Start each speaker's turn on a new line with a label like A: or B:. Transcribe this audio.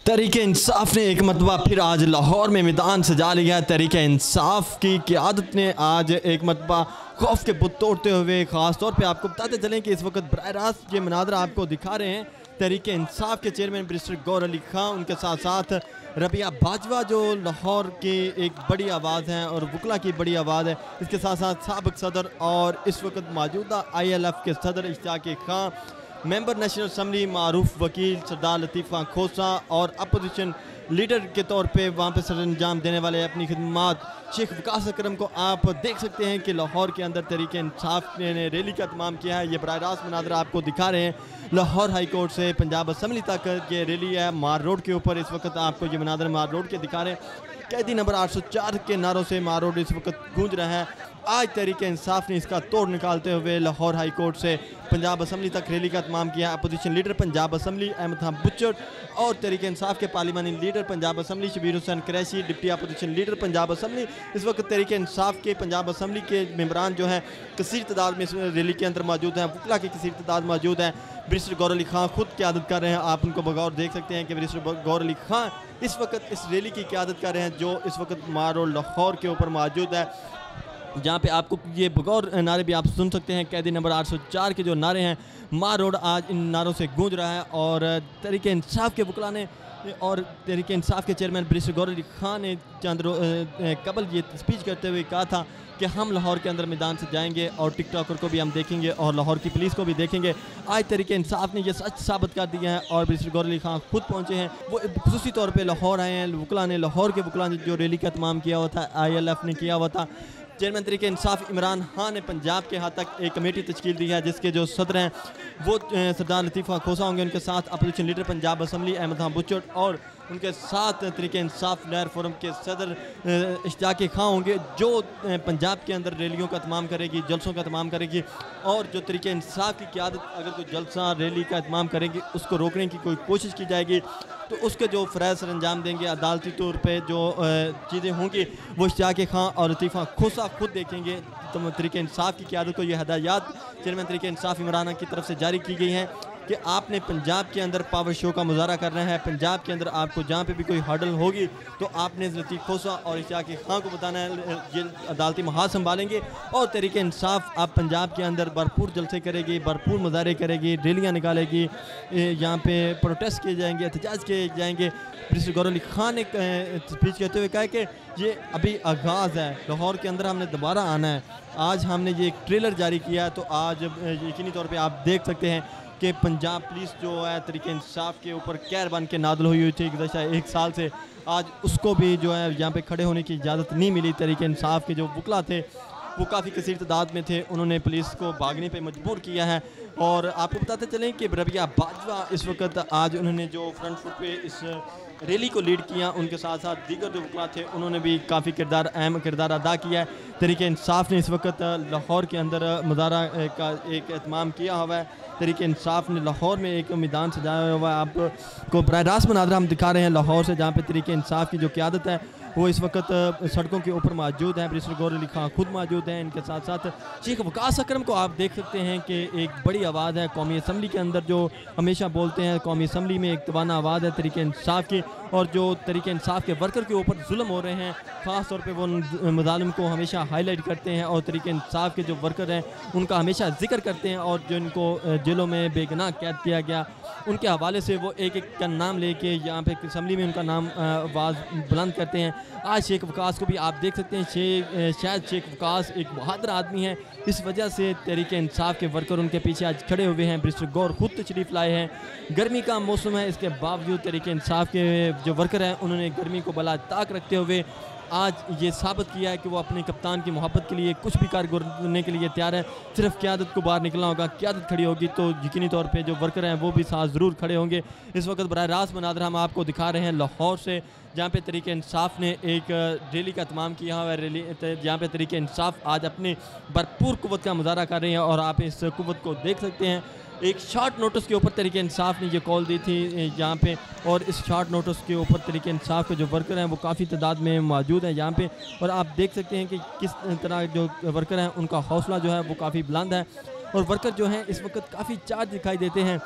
A: तहरीक इंसाफ ने एक मरतबा फिर आज लाहौर में मैदान सजा लिया। तहरीक इंसाफ की क़यादत ने आज एक मरतबा खौफ के बुत तोड़ते हुए ख़ास तौर पे आपको बताते चलें कि इस वक्त बराह रास्त ये मनाज़र आपको दिखा रहे हैं। तहरीक इंसाफ के चेयरमैन बैरिस्टर गौहर अली खां, उनके साथ साथ रबिया बाजवा जो लाहौर की एक बड़ी आवाज़ हैं और वकला की बड़ी आवाज़ है, इसके साथ साथ साबिक़ सदर और इस वक्त मौजूदा ILF के सदर इश्तियाक खां, मेंबर नेशनल असम्बली मारूफ वकील सरदार लतीफ़ खां खोसा और अपोजिशन लीडर के तौर पे वहाँ पे सर अंजाम देने वाले अपनी खिदमात शेख वकास अकरम को आप देख सकते हैं कि लाहौर के अंदर तहरीक इंसाफ ने रैली का तमाम किया है। ये बराह रास्त मनाज़र आपको दिखा रहे हैं। लाहौर हाई कोर्ट से पंजाब असम्बली तक ये रैली है। मार रोड के ऊपर इस वक्त आपको ये मनाज़र मार रोड के दिखा रहे हैं। कैदी नंबर 804 के नारों से मार रोड इस वक्त गूंज रहा है। आज तहरीक इंसाफ ने इसका तोड़ निकालते हुए लाहौर हाई कोर्ट से पंजाब असम्बली तक रैली का तमाम किया। Opposition leader Punjab assembly Ahmad Khan बुच्चड़ और तहरीक इंसाफ के पार्लिमानी leader Punjab assembly Shabbir Hussain Qureshi, deputy opposition leader Punjab assembly, इस वक्त तहरीक इंसाफ के पंजाब असम्बली के मेंबरान जो हैं कसीर तादाद में इस रैली के अंदर मौजूद हैं। वकला की कसीर तादाद मौजूद है। बैरिस्टर गौहर अली खां खुद क़यादत कर रहे हैं। आप उनको बगौर देख सकते हैं कि बैरिस्टर गौहर अली खां इस वक्त इस रैली की क़यादत कर रहे हैं जो इस वक्त मार रोड लाहौर के ऊपर मौजूद है, जहाँ पे आपको ये बगौर नारे भी आप सुन सकते हैं। कैदी नंबर 804 के जो नारे हैं, मार रोड आज इन नारों से गूंज रहा है। और तहरीक इंसाफ के वकला ने और तहरीक इंसाफ के चेयरमैन बैरिस्टर गौहर अली खां ने चंद कबल ये स्पीच करते हुए कहा था कि हम लाहौर के अंदर मैदान से जाएंगे और टिकटॉकर को भी हम देखेंगे और लाहौर की पुलिस को भी देखेंगे। आज तहरीक इंसाफ ने यह सच साबित कर दिया है और बैरिस्टर गौहर अली खां खुद पहुंचे हैं। वो खुसूसी तौर पे लाहौर आए हैं। वकला ने लाहौर के वकला ने जो रैली का तमाम किया हुआ था, ILF ने किया हुआ था। चेयरमैन तहरीक इंसाफ इमरान खान ने पंजाब के हाथ तक एक कमेटी तश्कील दी है जिसके जो सदर हैं वो सरदार लतीफ़ खां खोसा होंगे। उनके साथ opposition leader Punjab assembly Ahmad Khan बुच्चड़ और उनके साथ तहरीक इंसाफ लहर फोरम के सदर इश्तियाक खां होंगे जो पंजाब के अंदर रैलियों का तमाम करेगी, जलसों का तमाम करेगी। और जो तहरीक इंसाफ की क़यादत अगर कोई जलसा रैली का तमाम करेगी, उसको रोकने की कोई कोशिश की जाएगी तो उसके जो फ़रज़ सर अंजाम देंगे, अदालती तौर पे जो चीज़ें होंगी वो इश्तियाक खां और लतीफ़ खां खोसा खुद देखेंगे। तो तहरीक इंसाफ की क़यादत को ये हदायत चेयरमैन तहरीक इंसाफ इमरान की तरफ से जारी की गई हैं कि आपने पंजाब के अंदर पावर शो का मुजाहरा करना है। पंजाब के अंदर आपको जहाँ पे भी कोई हर्डल होगी तो आपने लतीफ़ खोसा और इश्तियाक खां को बताना है, ये अदालती महाज संभालेंगे। और तहरीक इंसाफ आप पंजाब के अंदर भरपूर जलसे करेगी, भरपूर मुजाहरे करेगी, रैलियाँ निकालेगी, यहाँ पे प्रोटेस्ट किए जाएंगे, एहतजाज किए जाएंगे। बैरिस्टर गौहर अली खां ने स्पीच कहते हुए कहा कि ये अभी आगाज़ है, लाहौर के अंदर हमने दोबारा आना है। आज हमने ये एक ट्रेलर जारी किया तो आज यकीनी तौर पर आप देख सकते हैं कि पंजाब पुलिस जो है तहरीक इंसाफ के ऊपर कहर बन के नादल हुई थी गुज़श्ता 1 साल से, आज उसको भी जो है यहाँ पे खड़े होने की इजाज़त नहीं मिली। तहरीक इंसाफ के जो वकला थे वो काफ़ी कसीर तादाद में थे, उन्होंने पुलिस को भागने पे मजबूर किया है। और आपको बताते चलें कि रबिया बाजवा इस वक्त आज उन्होंने जो फ्रंट फुट पे इस रैली को लीड किया, उनके साथ साथ दीगर जो वकला थे उन्होंने भी काफ़ी अहम किरदार अदा किया है। तहरीक इंसाफ ने इस वक्त लाहौर के अंदर मुजाहरा का एक एहतमाम किया हुआ है। तहरीक इंसाफ ने लाहौर में एक मैदान सजाया हुआ है। आपको बराह रास्त मनाज़र हम दिखा रहे हैं लाहौर से, जहाँ पे तहरीक इंसाफ की जो क़यादत है वो इस वक्त सड़कों के ऊपर मौजूद हैं। बैरिस्टर गौहर अली खां खुद मौजूद हैं। इनके साथ साथ शेख वकास अकरम को आप देख सकते हैं कि एक बड़ी आवाज़ है कौमी असम्बली के अंदर, जो हमेशा बोलते हैं कौमी असम्बली में एक तवाना आवाज़ है तहरीक इंसाफ की। और जो तहरीक इंसाफ के वर्कर के ऊपर जुल्म हो रहे हैं, ख़ास तौर पे वो मुज़ालिम को हमेशा हाईलाइट करते हैं और तहरीक इंसाफ के जो वर्कर हैं उनका हमेशा जिक्र करते हैं। और जो इनको जेलों में बेगुनाह कैद किया गया उनके हवाले से वो एक एक का नाम लेके यहाँ पे असम्बली में उनका नाम आवाज़ बुलंद करते हैं। आज शेख वकास को भी आप देख सकते हैं। शायद शेख वकास एक बहादुर आदमी है, इस वजह से तहरीक इंसाफ के वर्कर उनके पीछे आज खड़े हुए हैं। बैरिस्टर गौहर खुद तशरीफ़ लाए हैं। गर्मी का मौसम है, इसके बावजूद तहरीक इंसाफ के जो वर्कर हैं उन्होंने गर्मी को बला ताक रखते हुए आज ये साबित किया है कि वो अपने कप्तान की मोहब्बत के लिए कुछ भी करने के लिए तैयार है। सिर्फ क़यादत को बाहर निकलना होगा, क़यादत खड़ी होगी तो यकीनी तौर पे जो वर्कर हैं वो भी साथ ज़रूर खड़े होंगे। इस वक्त बराह रास्त मनाज़र हम आपको दिखा रहे हैं लाहौर से, जहाँ पे तहरीक इंसाफ ने एक रैली का तमाम किया हुआ है। रैली जहाँ पे तहरीक इंसाफ आज अपनी भरपूर क़ुव्वत का मुज़ाहरा कर रहे हैं और आप इस क़ुव्वत को देख सकते हैं। एक शॉर्ट नोटिस के ऊपर तहरीक इंसाफ ने ये कॉल दी थी यहाँ पे, और इस शॉर्ट नोटिस के ऊपर तहरीक इंसाफ के जो वर्कर हैं वो काफ़ी तादाद में मौजूद हैं यहाँ पे। और आप देख सकते हैं कि किस तरह जो वर्कर हैं उनका हौसला जो है वो काफ़ी बुलंद है और वर्कर जो हैं इस वक्त काफ़ी चार्ज दिखाई देते हैं।